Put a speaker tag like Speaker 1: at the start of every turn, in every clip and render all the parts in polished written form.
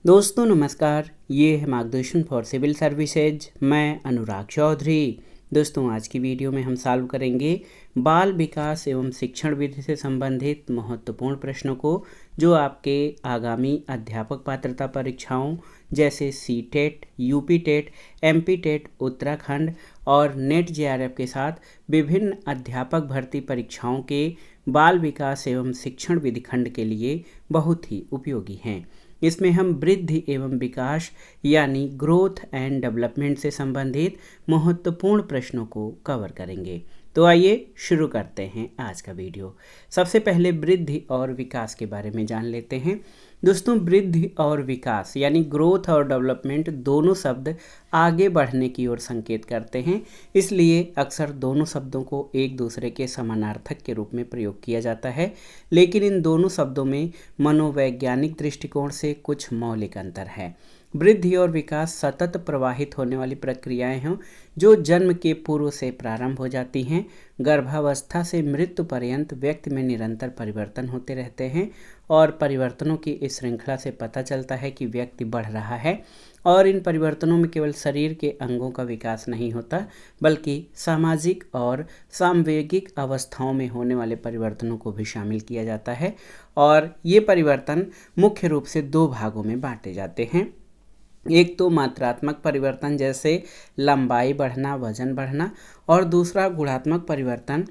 Speaker 1: दोस्तों नमस्कार, ये है मार्गदर्शन फॉर सिविल सर्विसेज। मैं अनुराग चौधरी। दोस्तों आज की वीडियो में हम सॉल्व करेंगे बाल विकास एवं शिक्षण विधि से संबंधित महत्वपूर्ण प्रश्नों को, जो आपके आगामी अध्यापक पात्रता परीक्षाओं जैसे CTET, UP TET, MP TET, Uttarakhand और नेट जेआरएफ के साथ विभिन्न अध्यापक भर्ती परीक्षाओं के बाल विकास एवं शिक्षण विधि खंड के लिए बहुत ही उपयोगी हैं। इसमें हम वृद्धि एवं विकास यानी ग्रोथ एंड डेवलपमेंट से संबंधित महत्वपूर्ण प्रश्नों को कवर करेंगे। तो आइए शुरू करते हैं आज का वीडियो। सबसे पहले वृद्धि और विकास के बारे में जान लेते हैं। दोस्तों वृद्धि और विकास यानी ग्रोथ और डेवलपमेंट दोनों शब्द आगे बढ़ने की ओर संकेत करते हैं, इसलिए अक्सर दोनों शब्दों को एक दूसरे के समानार्थक के रूप में प्रयोग किया जाता है। लेकिन इन दोनों शब्दों में मनोवैज्ञानिक दृष्टिकोण से कुछ मौलिक अंतर है। वृद्धि और विकास सतत प्रवाहित होने वाली प्रक्रियाएं हैं जो जन्म के पूर्व से प्रारंभ हो जाती हैं। गर्भावस्था से मृत्यु पर्यंत व्यक्ति में निरंतर परिवर्तन होते रहते हैं और परिवर्तनों की इस श्रृंखला से पता चलता है कि व्यक्ति बढ़ रहा है। और इन परिवर्तनों में केवल शरीर के अंगों का विकास नहीं होता, बल्कि सामाजिक और सांवेगिक अवस्थाओं में होने वाले परिवर्तनों को भी शामिल किया जाता है। और ये परिवर्तन मुख्य रूप से दो भागों में बांटे जाते हैं। एक तो मात्रात्मक परिवर्तन जैसे लंबाई बढ़ना, वजन बढ़ना, और दूसरा गुणात्मक परिवर्तन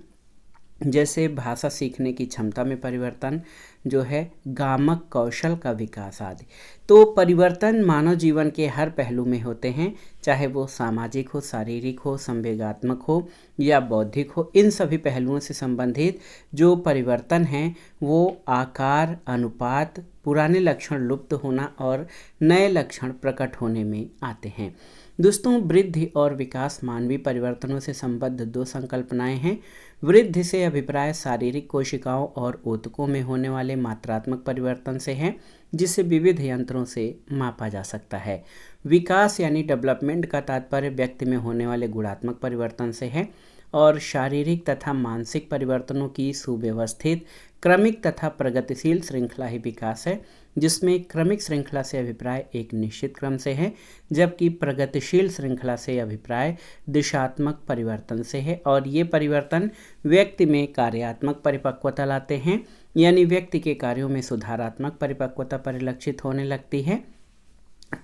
Speaker 1: जैसे भाषा सीखने की क्षमता में परिवर्तन, जो है गामक कौशल का विकास आदि। तो परिवर्तन मानव जीवन के हर पहलू में होते हैं, चाहे वो सामाजिक हो, शारीरिक हो, संवेगात्मक हो या बौद्धिक हो। इन सभी पहलुओं से संबंधित जो परिवर्तन हैं वो आकार, अनुपात, पुराने लक्षण लुप्त होना और नए लक्षण प्रकट होने में आते हैं। दोस्तों वृद्धि और विकास मानवीय परिवर्तनों से संबद्ध दो संकल्पनाएं हैं। वृद्धि से अभिप्राय शारीरिक कोशिकाओं और ऊतकों में होने वाले मात्रात्मक परिवर्तन से है, जिसे विविध यंत्रों से मापा जा सकता है। विकास यानी डेवलपमेंट का तात्पर्य व्यक्ति में होने वाले गुणात्मक परिवर्तन से है और शारीरिक तथा मानसिक परिवर्तनों की सुव्यवस्थित, क्रमिक तथा प्रगतिशील श्रृंखला ही विकास है, जिसमें क्रमिक श्रृंखला से अभिप्राय एक निश्चित क्रम से है, जबकि प्रगतिशील श्रृंखला से अभिप्राय दिशात्मक परिवर्तन से है। और ये परिवर्तन व्यक्ति में कार्यात्मक परिपक्वता लाते हैं, यानी व्यक्ति के कार्यों में सुधारात्मक परिपक्वता परिलक्षित होने लगती है।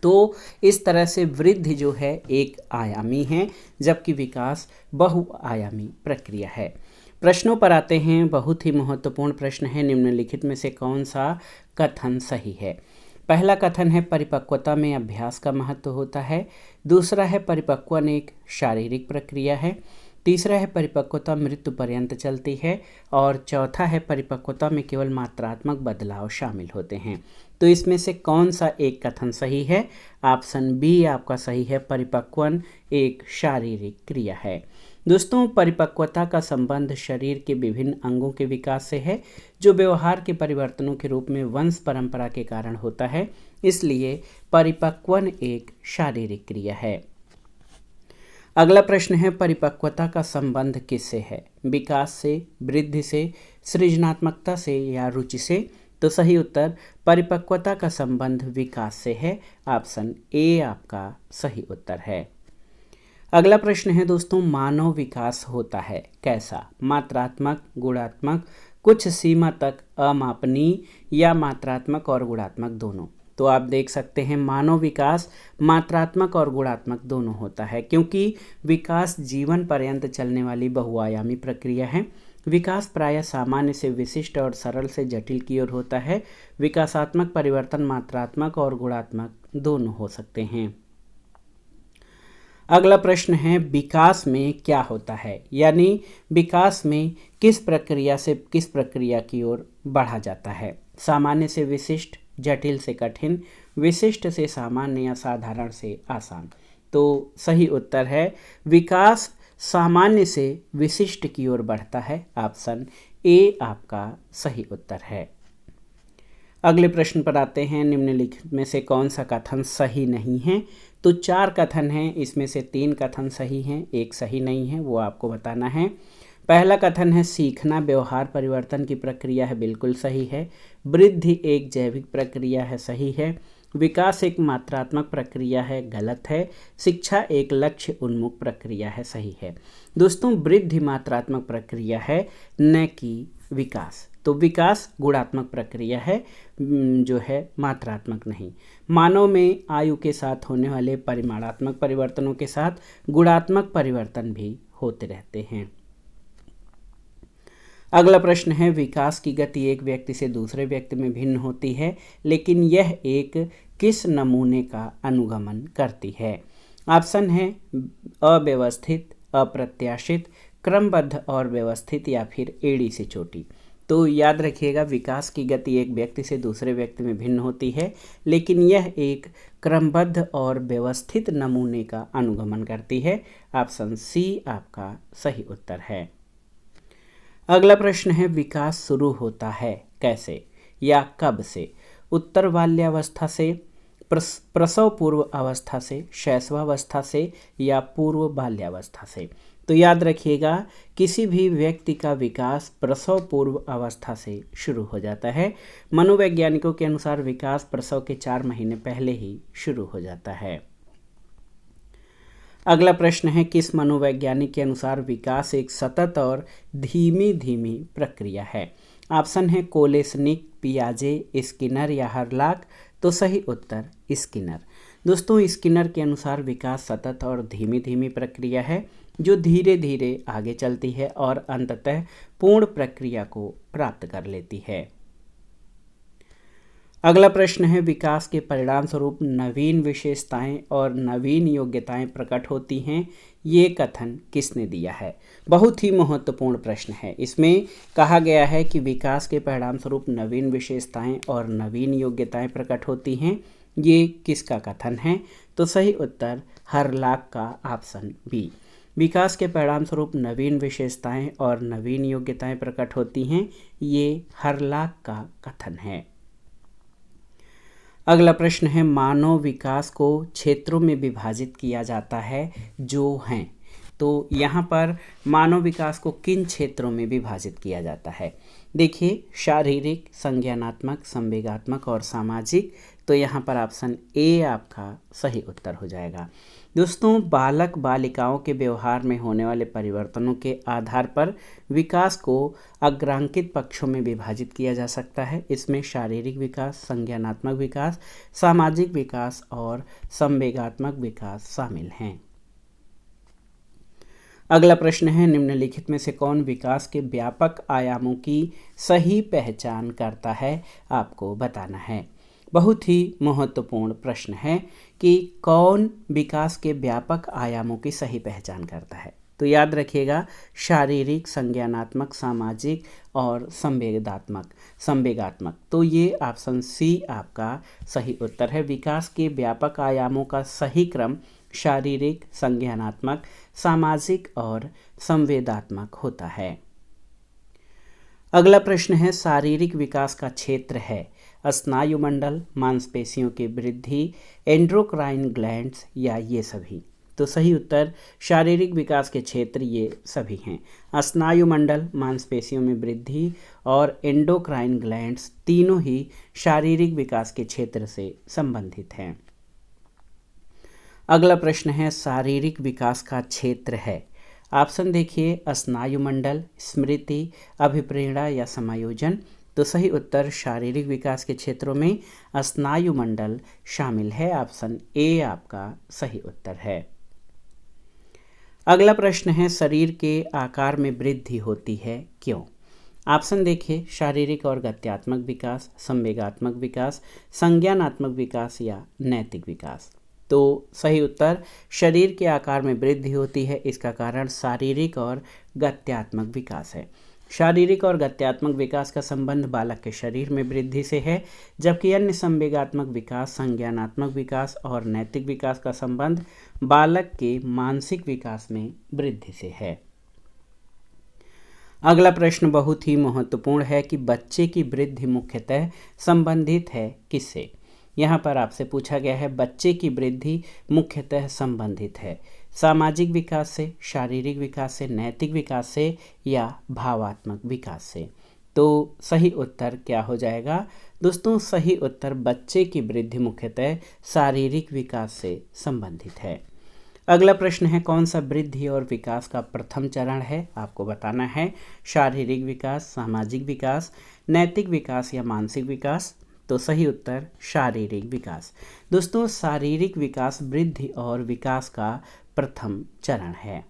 Speaker 1: तो इस तरह से वृद्धि जो है एक आयामी है, जबकि विकास बहुआयामी प्रक्रिया है। प्रश्नों पर आते हैं। बहुत ही महत्वपूर्ण प्रश्न है। निम्नलिखित में से कौन सा कथन सही है? पहला कथन है परिपक्वता में अभ्यास का महत्व होता है। दूसरा है परिपक्वन एक शारीरिक प्रक्रिया है। तीसरा है परिपक्वता मृत्यु पर्यंत चलती है। और चौथा है परिपक्वता में केवल मात्रात्मक बदलाव शामिल होते हैं। तो इसमें से कौन सा एक कथन सही है? ऑप्शन बी आपका सही है, परिपक्वन एक शारीरिक क्रिया है। दोस्तों परिपक्वता का संबंध शरीर के विभिन्न अंगों के विकास से है, जो व्यवहार के परिवर्तनों के रूप में वंश परंपरा के कारण होता है। इसलिए परिपक्वन एक शारीरिक क्रिया है। अगला प्रश्न है परिपक्वता का संबंध किससे है? विकास से, वृद्धि से, सृजनात्मकता से या रुचि से? तो सही उत्तर परिपक्वता का संबंध विकास से है। ऑप्शन ए आपका सही उत्तर है। अगला प्रश्न है दोस्तों मानव विकास होता है कैसा? मात्रात्मक, गुणात्मक, कुछ सीमा तक अमापनीय या मात्रात्मक और गुणात्मक दोनों? तो आप देख सकते हैं मानव विकास मात्रात्मक और गुणात्मक दोनों होता है, क्योंकि विकास जीवन पर्यंत चलने वाली बहुआयामी प्रक्रिया है। विकास प्रायः सामान्य से विशिष्ट और सरल से जटिल की ओर होता है। विकासात्मक परिवर्तन मात्रात्मक और गुणात्मक दोनों हो सकते हैं। अगला प्रश्न है विकास में क्या होता है, यानी विकास में किस प्रक्रिया से किस प्रक्रिया की ओर बढ़ा जाता है? सामान्य से विशिष्ट, जटिल से कठिन, विशिष्ट से सामान्य या साधारण से आसान? तो सही उत्तर है विकास सामान्य से विशिष्ट की ओर बढ़ता है। ऑप्शन ए आपका सही उत्तर है। अगले प्रश्न पर आते हैं। निम्नलिखित में से कौन सा कथन सही नहीं है? तो 4 कथन हैं, इसमें से 3 कथन सही हैं, एक सही नहीं है, वो आपको बताना है। पहला कथन है सीखना व्यवहार परिवर्तन की प्रक्रिया है, बिल्कुल सही है। वृद्धि एक जैविक प्रक्रिया है, सही है। विकास एक मात्रात्मक प्रक्रिया है, गलत है। शिक्षा एक लक्ष्य उन्मुख प्रक्रिया है, सही है। दोस्तों, वृद्धि मात्रात्मक प्रक्रिया है, न कि विकास। तो विकास गुणात्मक प्रक्रिया है, जो है मात्रात्मक नहीं। मानव में आयु के साथ होने वाले परिमाणात्मक परिवर्तनों के साथ गुणात्मक परिवर्तन भी होते रहते हैं। अगला प्रश्न है, विकास की गति एक व्यक्ति से दूसरे व्यक्ति में भिन्न होती है, लेकिन यह एक किस नमूने का अनुगमन करती है? ऑप्शन है अव्यवस्थित, अप्रत्याशित, क्रमबद्ध और व्यवस्थित, या फिर एड़ी से चोटी। तो याद रखिएगा, विकास की गति एक व्यक्ति से दूसरे व्यक्ति में भिन्न होती है, लेकिन यह एक क्रमबद्ध और व्यवस्थित नमूने का अनुगमन करती है। ऑप्शन सी आपका सही उत्तर है। अगला प्रश्न है, विकास शुरू होता है कैसे या कब से? उत्तर बाल्यावस्था से, प्रसव पूर्व अवस्था से, शैशवावस्था से, या पूर्व बाल्यावस्था से? तो याद रखिएगा, किसी भी व्यक्ति का विकास प्रसव पूर्व अवस्था से शुरू हो जाता है। मनोवैज्ञानिकों के अनुसार विकास प्रसव के 4 महीने पहले ही शुरू हो जाता है। अगला प्रश्न है, किस मनोवैज्ञानिक के अनुसार विकास एक सतत और धीमी धीमी प्रक्रिया है? ऑप्शन है कोलेसनिक, पियाजे, स्किनर या हरलाक। तो सही उत्तर स्किनर। दोस्तों, स्किनर के अनुसार विकास सतत और धीमी धीमी प्रक्रिया है, जो धीरे धीरे आगे चलती है और अंततः पूर्ण प्रक्रिया को प्राप्त कर लेती है। अगला प्रश्न है, विकास के परिणाम स्वरूप नवीन विशेषताएं और नवीन योग्यताएं प्रकट होती हैं, ये कथन किसने दिया है? बहुत ही महत्वपूर्ण प्रश्न है। इसमें कहा गया है कि विकास के परिणाम स्वरूप नवीन विशेषताएं और नवीन योग्यताएं प्रकट होती हैं, ये किसका कथन है? तो सही उत्तर हरलाक का ऑप्शन बी। विकास के परिणाम स्वरूप नवीन विशेषताएं और नवीन योग्यताएं प्रकट होती हैं, ये हरलाक का कथन है। अगला प्रश्न है, मानव विकास को क्षेत्रों में विभाजित किया जाता है जो हैं। तो यहाँ पर मानव विकास को किन क्षेत्रों में विभाजित किया जाता है? देखिए, शारीरिक, संज्ञानात्मक, संवेगात्मक और सामाजिक। तो यहाँ पर ऑप्शन ए आपका सही उत्तर हो जाएगा। दोस्तों, बालक बालिकाओं के व्यवहार में होने वाले परिवर्तनों के आधार पर विकास को अग्रांकित पक्षों में विभाजित किया जा सकता है। इसमें शारीरिक विकास, संज्ञानात्मक विकास, सामाजिक विकास और संवेगात्मक विकास शामिल हैं। अगला प्रश्न है, निम्नलिखित में से कौन विकास के व्यापक आयामों की सही पहचान करता है? आपको बताना है। बहुत ही महत्वपूर्ण प्रश्न है कि कौन विकास के व्यापक आयामों की सही पहचान करता है? तो याद रखिएगा, शारीरिक, संज्ञानात्मक, सामाजिक और संवेगात्मक। तो ये ऑप्शन सी आपका सही उत्तर है। विकास के व्यापक आयामों का सही क्रम शारीरिक, संज्ञानात्मक, सामाजिक और संवेदात्मक होता है। अगला प्रश्न है, शारीरिक विकास का क्षेत्र है स्नायुमंडल, मांसपेशियों की वृद्धि, एंडोक्राइन ग्लैंड्स, या ये सभी? तो सही उत्तर शारीरिक विकास के क्षेत्र ये सभी हैं। स्नायुमंडल, मांसपेशियों में वृद्धि और एंडोक्राइन ग्लैंड्स तीनों ही शारीरिक विकास के क्षेत्र से संबंधित हैं। अगला प्रश्न है, शारीरिक विकास का क्षेत्र है। ऑप्शन देखिए, स्नायुमंडल, स्मृति, अभिप्रेरणा या समायोजन। तो सही उत्तर शारीरिक विकास के क्षेत्रों में स्नायुमंडल शामिल है। ऑप्शन ए आपका सही उत्तर है। अगला प्रश्न है, शरीर के आकार में वृद्धि होती है क्यों? ऑप्शन देखिए, शारीरिक और गत्यात्मक विकास, संवेगात्मक विकास, संज्ञानात्मक विकास या नैतिक विकास। तो सही उत्तर शरीर के आकार में वृद्धि होती है, इसका कारण शारीरिक और गत्यात्मक विकास है। शारीरिक और गत्यात्मक विकास का संबंध बालक के शरीर में वृद्धि से है, जबकि अन्य संवेगात्मक विकास, संज्ञानात्मक विकास और नैतिक विकास का संबंध बालक के मानसिक विकास में वृद्धि से है। अगला प्रश्न बहुत ही महत्वपूर्ण है कि बच्चे की वृद्धि मुख्यतः संबंधित है किससे? यहाँ पर आपसे पूछा गया है, बच्चे की वृद्धि मुख्यतः संबंधित है सामाजिक विकास से, शारीरिक विकास से, नैतिक विकास से या भावात्मक विकास से? तो सही उत्तर क्या हो जाएगा दोस्तों? सही उत्तर बच्चे की वृद्धि मुख्यतः शारीरिक विकास से संबंधित है। अगला प्रश्न है, कौन सा वृद्धि और विकास का प्रथम चरण है? आपको बताना है शारीरिक विकास, सामाजिक विकास, नैतिक विकास या मानसिक विकास। तो सही उत्तर शारीरिक विकास। दोस्तों शारीरिक विकास वृद्धि और विकास का प्रथम चरण है।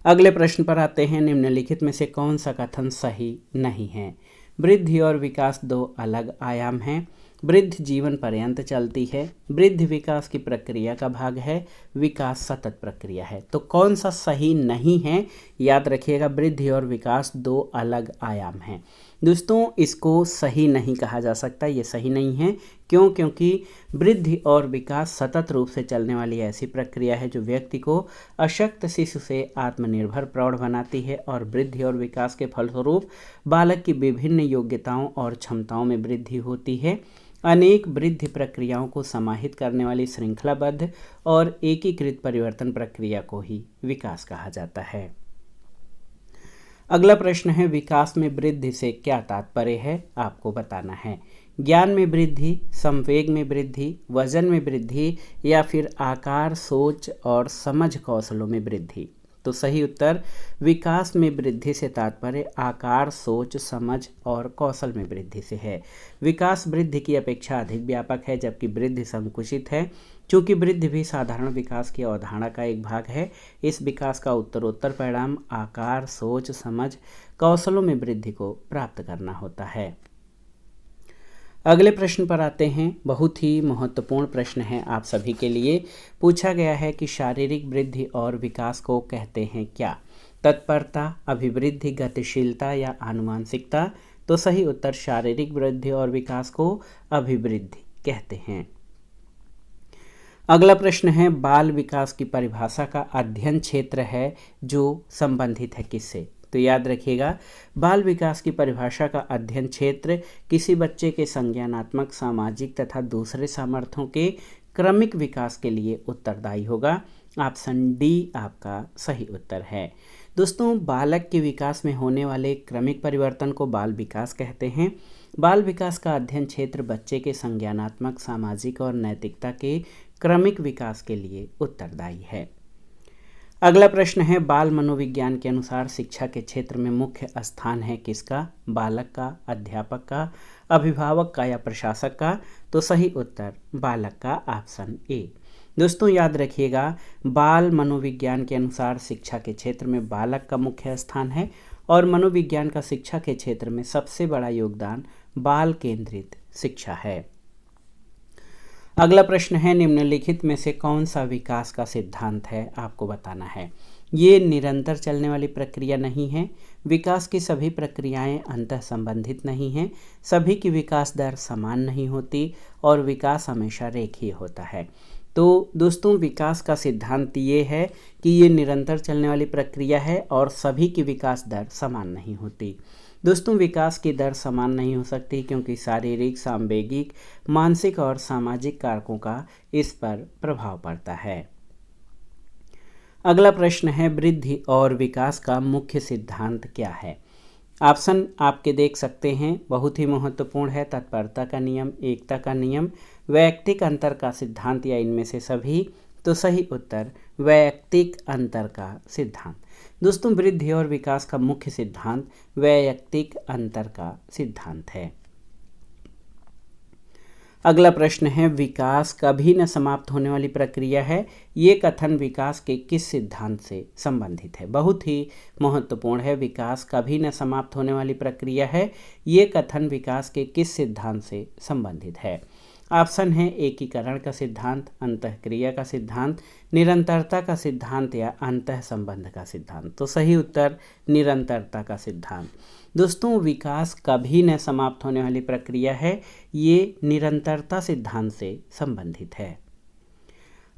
Speaker 1: अगले प्रश्न पर आते हैं, निम्नलिखित में से कौन सा कथन सही नहीं है? वृद्धि और विकास दो अलग आयाम हैं। वृद्धि जीवन पर्यंत चलती है। वृद्धि विकास की प्रक्रिया का भाग है। विकास सतत प्रक्रिया है। तो कौन सा सही नहीं है? याद रखिएगा, वृद्धि और विकास दो अलग आयाम हैं। दोस्तों इसको सही नहीं कहा जा सकता, ये सही नहीं है। क्यों? क्योंकि वृद्धि और विकास सतत रूप से चलने वाली ऐसी प्रक्रिया है जो व्यक्ति को अशक्त शिशु से आत्मनिर्भर प्रौढ़ बनाती है और वृद्धि और विकास के फलस्वरूप बालक की विभिन्न योग्यताओं और क्षमताओं में वृद्धि होती है। अनेक वृद्धि प्रक्रियाओं को समाहित करने वाली श्रृंखलाबद्ध और एकीकृत परिवर्तन प्रक्रिया को ही विकास कहा जाता है। अगला प्रश्न है, विकास में वृद्धि से क्या तात्पर्य है? आपको बताना है। ज्ञान में वृद्धि, संवेग में वृद्धि, वजन में वृद्धि या फिर आकार, सोच और समझ कौशलों में वृद्धि। तो सही उत्तर विकास में वृद्धि से तात्पर्य आकार, सोच, समझ और कौशल में वृद्धि से है। विकास वृद्धि की अपेक्षा अधिक व्यापक है जबकि वृद्धि संकुचित है। चूँकि वृद्धि भी साधारण विकास की अवधारणा का एक भाग है, इस विकास का उत्तरोत्तर परिणाम आकार, सोच, समझ, कौशलों में वृद्धि को प्राप्त करना होता है। अगले प्रश्न पर आते हैं, बहुत ही महत्वपूर्ण प्रश्न है आप सभी के लिए। पूछा गया है कि शारीरिक वृद्धि और विकास को कहते हैं क्या? तत्परता, अभिवृद्धि, गतिशीलता या आनुवांशिकता। तो सही उत्तर शारीरिक वृद्धि और विकास को अभिवृद्धि कहते हैं। अगला प्रश्न है, बाल विकास की परिभाषा का अध्ययन क्षेत्र है जो संबंधित है किससे? तो याद रखिएगा, बाल विकास की परिभाषा का अध्ययन क्षेत्र किसी बच्चे के संज्ञानात्मक, सामाजिक तथा दूसरे सामर्थ्यों के क्रमिक विकास के लिए उत्तरदायी होगा। ऑप्शन डी आपका सही उत्तर है। दोस्तों बालक के विकास में होने वाले क्रमिक परिवर्तन को बाल विकास कहते हैं। बाल विकास का अध्ययन क्षेत्र बच्चे के संज्ञानात्मक, सामाजिक और नैतिकता के क्रमिक विकास के लिए उत्तरदायी है। अगला प्रश्न है, बाल मनोविज्ञान के अनुसार शिक्षा के क्षेत्र में मुख्य स्थान है किसका? बालक का, अध्यापक का, अभिभावक का या प्रशासक का? तो सही उत्तर बालक का, ऑप्शन ए। दोस्तों याद रखिएगा, बाल मनोविज्ञान के अनुसार शिक्षा के क्षेत्र में बालक का मुख्य स्थान है और मनोविज्ञान का शिक्षा के क्षेत्र में सबसे बड़ा योगदान बाल केंद्रित शिक्षा है। अगला प्रश्न है, निम्नलिखित में से कौन सा विकास का सिद्धांत है? आपको बताना है। ये निरंतर चलने वाली प्रक्रिया नहीं है। विकास की सभी प्रक्रियाएं अंतः संबंधित नहीं हैं। सभी की विकास दर समान नहीं होती और विकास हमेशा रेखीय होता है। तो दोस्तों विकास का सिद्धांत ये है कि ये निरंतर चलने वाली प्रक्रिया है और सभी की विकास दर समान नहीं होती। दोस्तों विकास की दर समान नहीं हो सकती क्योंकि शारीरिक, सांवेगिक, मानसिक और सामाजिक कारकों का इस पर प्रभाव पड़ता है। अगला प्रश्न है, वृद्धि और विकास का मुख्य सिद्धांत क्या है? ऑप्शन आपके देख सकते हैं, बहुत ही महत्वपूर्ण है। तत्परता का नियम, एकता का नियम, वैयक्तिक अंतर का सिद्धांत या इनमें से सभी। तो सही उत्तर वैयक्तिक अंतर का सिद्धांत। दोस्तों वृद्धि और विकास का मुख्य सिद्धांत वैयक्तिक अंतर का सिद्धांत है। अगला प्रश्न है, विकास कभी न समाप्त होने वाली प्रक्रिया है। ये कथन विकास के किस सिद्धांत से संबंधित है? बहुत ही महत्वपूर्ण है। विकास कभी न समाप्त होने वाली प्रक्रिया है। ये कथन विकास के किस सिद्धांत से संबंधित है? ऑप्शन है एकीकरण का सिद्धांत, अंतःक्रिया का सिद्धांत, निरंतरता का सिद्धांत या अंतः संबंध का सिद्धांत। तो सही उत्तर निरंतरता का सिद्धांत। दोस्तों विकास कभी न समाप्त होने वाली प्रक्रिया है। ये निरंतरता सिद्धांत से संबंधित है।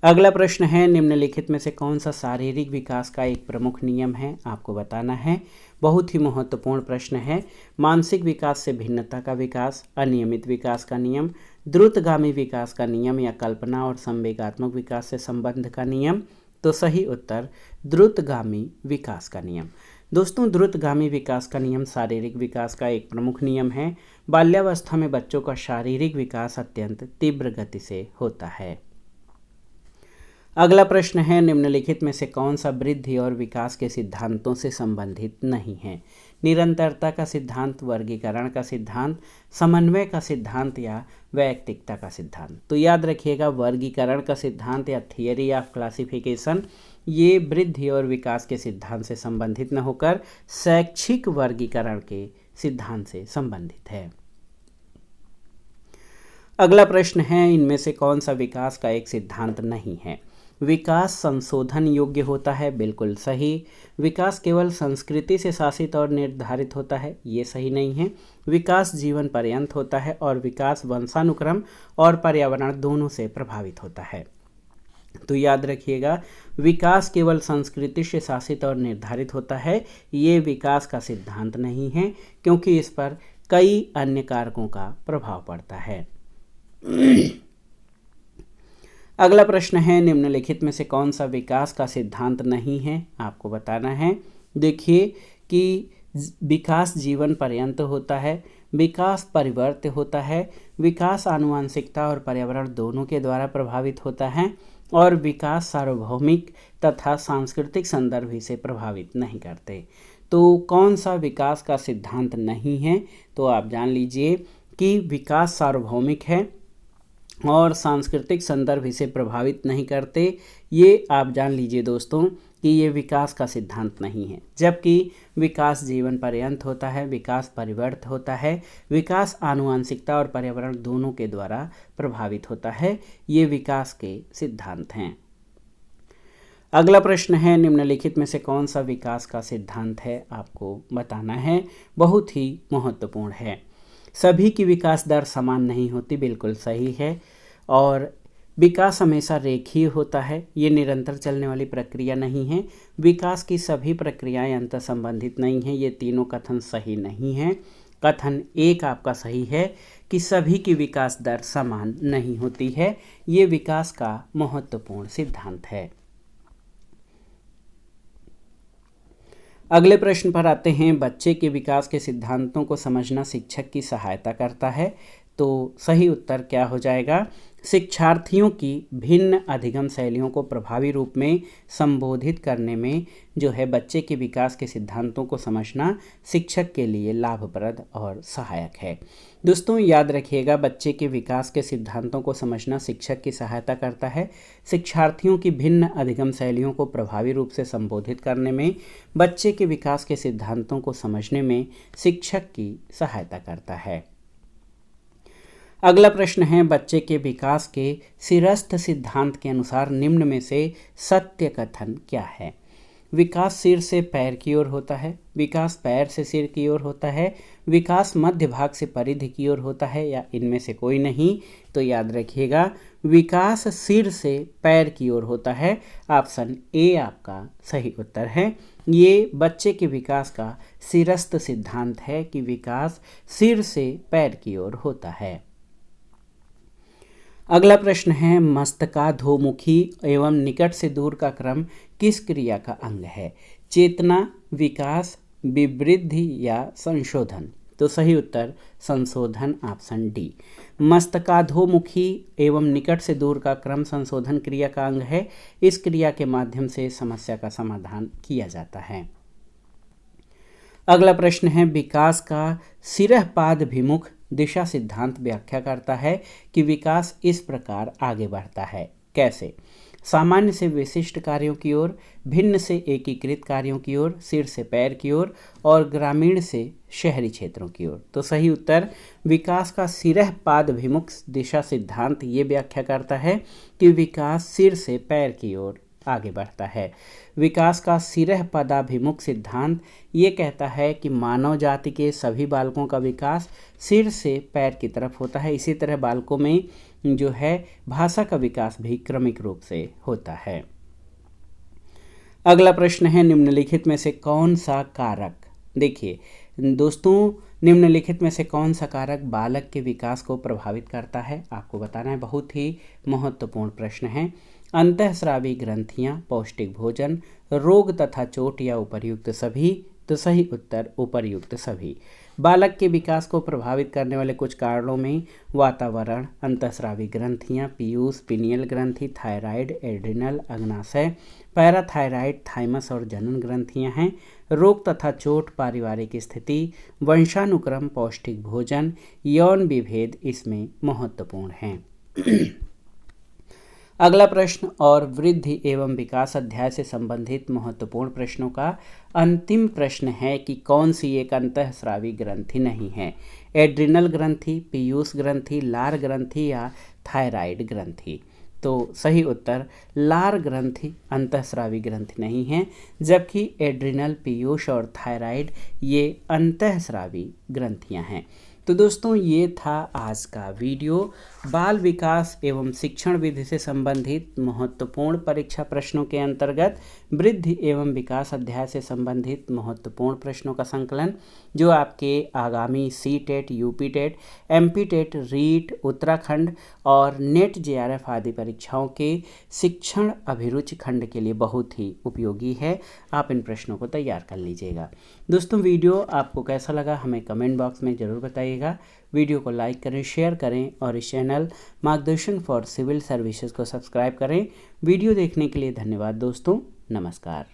Speaker 1: अगला प्रश्न है, निम्नलिखित में से कौन सा शारीरिक विकास का एक प्रमुख नियम है? आपको बताना है। बहुत ही महत्वपूर्ण प्रश्न है। मानसिक विकास से भिन्नता का विकास, अनियमित विकास का नियम, द्रुतगामी विकास का नियम या कल्पना और संवेगात्मक विकास से संबंध का नियम। तो सही उत्तर द्रुतगामी विकास का नियम। दोस्तों, द्रुतगामी विकास का नियम शारीरिक विकास का एक प्रमुख नियम है। बाल्यावस्था में बच्चों का शारीरिक विकास अत्यंत तीव्र गति से होता है। अगला प्रश्न है, निम्नलिखित में से कौन सा वृद्धि और विकास के सिद्धांतों से संबंधित नहीं है? निरंतरता का सिद्धांत, वर्गीकरण का सिद्धांत, समन्वय का सिद्धांत या वैयक्तिकता का सिद्धांत। तो याद रखिएगा, वर्गीकरण का सिद्धांत या थियरी ऑफ क्लासिफिकेशन ये वृद्धि और विकास के सिद्धांत से संबंधित न होकर शैक्षिक वर्गीकरण के सिद्धांत से संबंधित है। अगला प्रश्न है, इनमें से कौन सा विकास का एक सिद्धांत नहीं है? विकास संशोधन योग्य होता है, बिल्कुल सही। विकास केवल संस्कृति से शासित और निर्धारित होता है, ये सही नहीं है। विकास जीवन पर्यंत होता है और विकास वंशानुक्रम और पर्यावरण दोनों से प्रभावित होता है। तो याद रखिएगा, विकास केवल संस्कृति से शासित और निर्धारित होता है, ये विकास का सिद्धांत नहीं है, क्योंकि इस पर कई अन्य कारकों का प्रभाव पड़ता है। अगला प्रश्न है, निम्नलिखित में से कौन सा विकास का सिद्धांत नहीं है? आपको बताना है। देखिए कि विकास जीवन पर्यंत होता है, विकास परिवर्त्य होता है, विकास आनुवंशिकता और पर्यावरण दोनों के द्वारा प्रभावित होता है और विकास सार्वभौमिक तथा सांस्कृतिक संदर्भ से प्रभावित नहीं करते। तो कौन सा विकास का सिद्धांत नहीं है? तो आप जान लीजिए कि विकास सार्वभौमिक है और सांस्कृतिक संदर्भ इसे प्रभावित नहीं करते। ये आप जान लीजिए दोस्तों कि ये विकास का सिद्धांत नहीं है। जबकि विकास जीवन पर्यंत होता है, विकास परिवर्त होता है, विकास आनुवंशिकता और पर्यावरण दोनों के द्वारा प्रभावित होता है, ये विकास के सिद्धांत हैं। अगला प्रश्न है, निम्नलिखित में से कौन सा विकास का सिद्धांत है? आपको बताना है, बहुत ही महत्वपूर्ण है। सभी की विकास दर समान नहीं होती, बिल्कुल सही है। और विकास हमेशा रेखीय होता है, ये निरंतर चलने वाली प्रक्रिया नहीं है। विकास की सभी प्रक्रियाएं अंतर संबंधित नहीं हैं, ये तीनों कथन सही नहीं हैं। कथन एक आपका सही है कि सभी की विकास दर समान नहीं होती है, ये विकास का महत्वपूर्ण सिद्धांत है। अगले प्रश्न पर आते हैं, बच्चे के विकास के सिद्धांतों को समझना शिक्षक की सहायता करता है। तो सही उत्तर क्या हो जाएगा? शिक्षार्थियों की भिन्न अधिगम शैलियों को प्रभावी रूप में संबोधित करने में जो है बच्चे के विकास के सिद्धांतों को समझना शिक्षक के लिए लाभप्रद और सहायक है। दोस्तों याद रखिएगा, बच्चे के विकास के सिद्धांतों को समझना शिक्षक की सहायता करता है। शिक्षार्थियों की भिन्न अधिगम शैलियों को प्रभावी रूप से संबोधित करने में बच्चे के विकास के सिद्धांतों को समझने में शिक्षक की सहायता करता है। अगला प्रश्न है, बच्चे के विकास के सिरस्थ सिद्धांत के अनुसार निम्न में से सत्य कथन क्या है? विकास सिर से पैर की ओर होता है, विकास पैर से सिर की ओर होता है, विकास मध्य भाग से परिधि की ओर होता है, या इनमें से कोई नहीं? तो याद रखिएगा, विकास सिर से पैर की ओर होता है। ऑप्शन ए आपका सही उत्तर है। ये बच्चे के विकास का सिरस्थ सिद्धांत है कि विकास सिर से पैर की ओर होता है। अगला प्रश्न है, मस्तकाधोमुखी एवं निकट से दूर का क्रम किस क्रिया का अंग है? चेतना, विकास, विवृद्धि या संशोधन? तो सही उत्तर संशोधन, ऑप्शन डी। मस्तकाधोमुखी एवं निकट से दूर का क्रम संशोधन क्रिया का अंग है। इस क्रिया के माध्यम से समस्या का समाधान किया जाता है। अगला प्रश्न है, विकास का सिरहपादभिमुख दिशा सिद्धांत व्याख्या करता है कि विकास इस प्रकार आगे बढ़ता है। कैसे? सामान्य से विशिष्ट कार्यों की ओर, भिन्न से एकीकृत कार्यों की ओर, सिर से पैर की ओर और ग्रामीण से शहरी क्षेत्रों की ओर। तो सही उत्तर विकास का सिरहपादभिमुख दिशा सिद्धांत ये व्याख्या करता है कि विकास सिर से पैर की ओर आगे बढ़ता है। विकास का सिरहपदाभिमुख सिद्धांत ये कहता है कि मानव जाति के सभी बालकों का विकास सिर से पैर की तरफ होता है। इसी तरह बालकों में जो है भाषा का विकास भी क्रमिक रूप से होता है। अगला प्रश्न है, निम्नलिखित में से कौन सा कारक, देखिए दोस्तों, निम्नलिखित में से कौन सा कारक बालक के विकास को प्रभावित करता है? आपको बताना है, बहुत ही महत्वपूर्ण प्रश्न है। अंतःस्रावी ग्रंथियां, पौष्टिक भोजन, रोग तथा चोट या उपर्युक्त सभी, तो सही उत्तर उपर्युक्त सभी। बालक के विकास को प्रभावित करने वाले कुछ कारणों में वातावरण, अंतःस्रावी ग्रंथियां, पीयूष, पिनियल ग्रंथि, थायराइड, एड्रिनल, अग्नाशय, पैराथायराइड, थाइमस और जनन ग्रंथियां हैं। रोग तथा चोट, पारिवारिक स्थिति, वंशानुक्रम, पौष्टिक भोजन, यौन विभेद इसमें महत्वपूर्ण हैं। अगला प्रश्न और वृद्धि एवं विकास अध्याय से संबंधित महत्वपूर्ण प्रश्नों का अंतिम प्रश्न है कि कौन सी एक अंतःस्रावी ग्रंथि नहीं है। एड्रिनल ग्रंथि, पीयूष ग्रंथि, लार ग्रंथि या थायराइड ग्रंथि। तो सही उत्तर लार ग्रंथि अंतःस्रावी ग्रंथि नहीं है, जबकि एड्रिनल, पीयूष और थायराइड ये अंतःस्रावी ग्रंथियां हैं। तो दोस्तों ये था आज का वीडियो बाल विकास एवं शिक्षण विधि से संबंधित महत्वपूर्ण परीक्षा प्रश्नों के अंतर्गत वृद्धि एवं विकास अध्याय से संबंधित महत्वपूर्ण प्रश्नों का संकलन, जो आपके आगामी CTET, UP TET, MP TET, REET, Uttarakhand और नेट जेआरएफ आदि परीक्षाओं के शिक्षण अभिरुचि खंड के लिए बहुत ही उपयोगी है। आप इन प्रश्नों को तैयार कर लीजिएगा। दोस्तों वीडियो आपको कैसा लगा हमें कमेंट बॉक्स में ज़रूर बताइएगा। वीडियो को लाइक करें, शेयर करें और इस चैनल मार्गदर्शन फॉर सिविल सर्विसेज को सब्सक्राइब करें। वीडियो देखने के लिए धन्यवाद दोस्तों। नमस्कार।